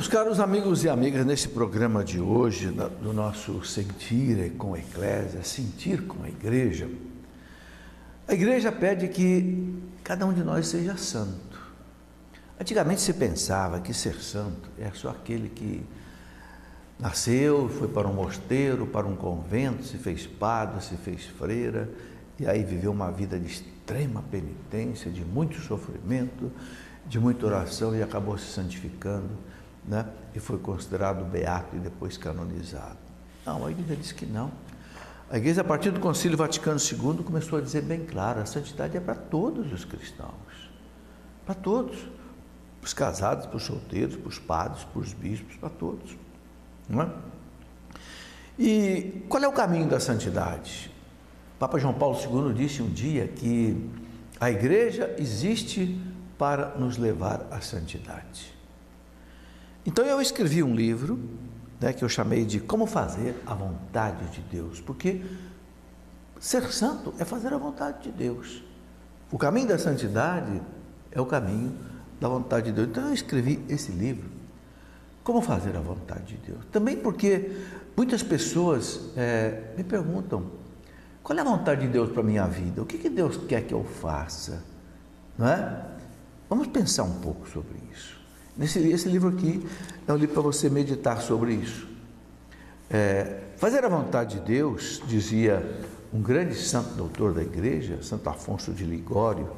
Meus caros amigos e amigas, nesse programa de hoje, do nosso Sentir com a Eclésia, Sentir com a Igreja pede que cada um de nós seja santo. Antigamente se pensava que ser santo é só aquele que nasceu, foi para um mosteiro, para um convento, se fez padre, se fez freira, e aí viveu uma vida de extrema penitência, de muito sofrimento, de muita oração e acabou se santificando, né? E foi considerado beato e depois canonizado. Não, a Igreja diz que não. A Igreja, a partir do Concílio Vaticano II, começou a dizer bem claro: a santidade é para todos os cristãos, para todos, para os casados, para os solteiros, para os padres, para os bispos, para todos, não é? E qual é o caminho da santidade? O Papa João Paulo II disse um dia que a Igreja existe para nos levar à santidade. Então eu escrevi um livro, né, que eu chamei de Como Fazer a Vontade de Deus, porque ser santo é fazer a vontade de Deus. O caminho da santidade é o caminho da vontade de Deus. Então eu escrevi esse livro, Como Fazer a Vontade de Deus. Também porque muitas pessoas me perguntam: qual é a vontade de Deus para a minha vida? O que Deus quer que eu faça? Não é? Vamos pensar um pouco sobre isso. Esse livro aqui é um livro para você meditar sobre isso. Fazer a vontade de Deus, dizia um grande santo doutor da Igreja, Santo Afonso de Ligório,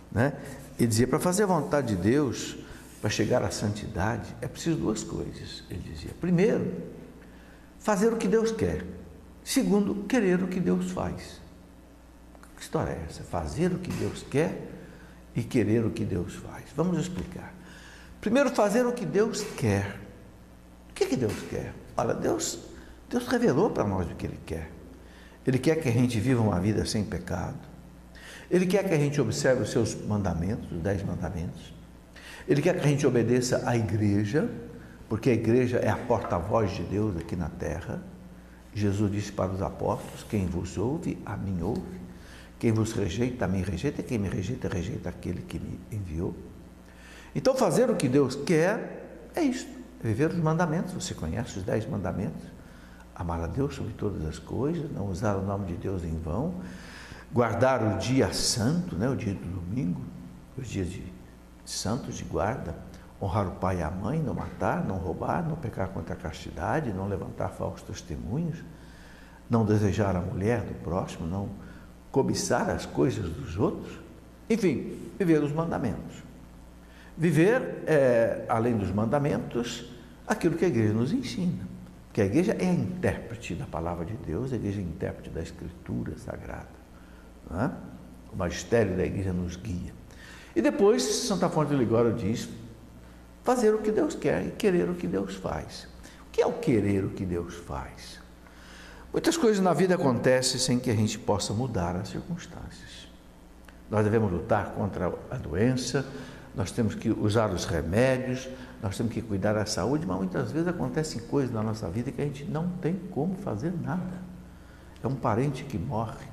né? Ele dizia: para fazer a vontade de Deus, para chegar à santidade, é preciso duas coisas. Ele dizia: primeiro, fazer o que Deus quer. Segundo, querer o que Deus faz. Que história é essa? Fazer o que Deus quer e querer o que Deus faz. Vamos explicar. Primeiro, fazer o que Deus quer. O que Deus quer? Olha, Deus revelou para nós o que Ele quer. Ele quer que a gente viva uma vida sem pecado. Ele quer que a gente observe os seus mandamentos, os 10 mandamentos. Ele quer que a gente obedeça à Igreja, porque a Igreja é a porta-voz de Deus aqui na terra. Jesus disse para os apóstolos: quem vos ouve, a mim ouve. Quem vos rejeita, a mim rejeita. E quem me rejeita, rejeita aquele que me enviou. Então, fazer o que Deus quer é isto: é viver os mandamentos. Você conhece os 10 mandamentos? Amar a Deus sobre todas as coisas, não usar o nome de Deus em vão, guardar o dia santo, né, o dia do domingo, os dias de santos de guarda, honrar o pai e a mãe, não matar, não roubar, não pecar contra a castidade, não levantar falsos testemunhos, não desejar a mulher do próximo, não cobiçar as coisas dos outros. Enfim, viver os mandamentos. Viver, além dos mandamentos, aquilo que a Igreja nos ensina. Porque a Igreja é a intérprete da Palavra de Deus, a Igreja é a intérprete da Escritura Sagrada. Não é? O magistério da Igreja nos guia. E depois, Santo Afonso de Ligório diz: fazer o que Deus quer e querer o que Deus faz. O que é o querer o que Deus faz? Muitas coisas na vida acontecem sem que a gente possa mudar as circunstâncias. Nós devemos lutar contra a doença, nós temos que usar os remédios, nós temos que cuidar da saúde, mas muitas vezes acontecem coisas na nossa vida que a gente não tem como fazer nada. É um parente que morre,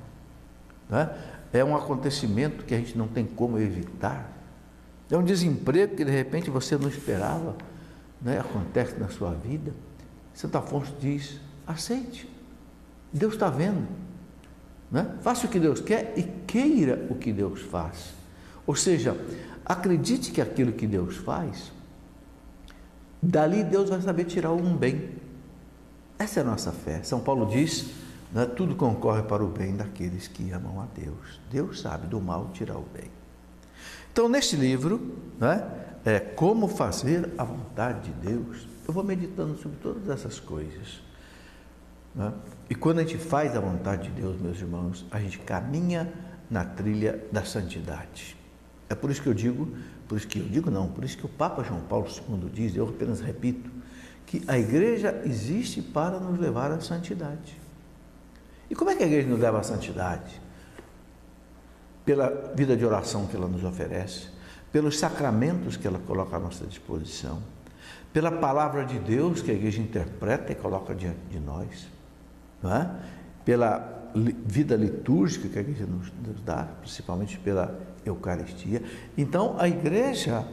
né? É um acontecimento que a gente não tem como evitar. É um desemprego que de repente você não esperava, né? Acontece na sua vida. Santo Afonso diz: aceite, Deus está vendo, né? Faça o que Deus quer e queira o que Deus faz. Ou seja, acredite que aquilo que Deus faz, dali Deus vai saber tirar um bem. Essa é a nossa fé. São Paulo diz, né, tudo concorre para o bem daqueles que amam a Deus. Deus sabe do mal tirar o bem. Então, neste livro, né, Como Fazer a Vontade de Deus, eu vou meditando sobre todas essas coisas, né? E quando a gente faz a vontade de Deus, meus irmãos, a gente caminha na trilha da santidade. É por isso que eu digo, por isso que o Papa João Paulo II diz, eu apenas repito, que a Igreja existe para nos levar à santidade. E como é que a Igreja nos leva à santidade? Pela vida de oração que ela nos oferece, pelos sacramentos que ela coloca à nossa disposição, pela palavra de Deus que a Igreja interpreta e coloca diante de nós, não é? Pela vida litúrgica que a Igreja nos dá, principalmente pela Eucaristia. Então, a Igreja,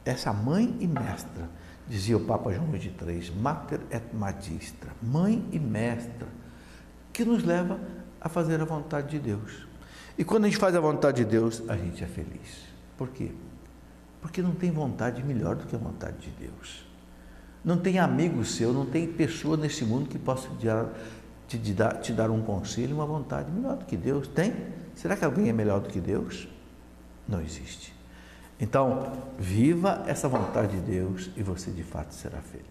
essa mãe e mestra, Dizia o Papa João XXIII, Mater et Magistra, mãe e mestra, que nos leva a fazer a vontade de Deus. E quando a gente faz a vontade de Deus, a gente é feliz. Por quê? Porque não tem vontade melhor do que a vontade de Deus. Não tem amigo seu, não tem pessoa nesse mundo que possa te dar um conselho, uma vontade melhor do que Deus. Tem? Será que alguém é melhor do que Deus? Não existe. Então, viva essa vontade de Deus e você de fato será feliz.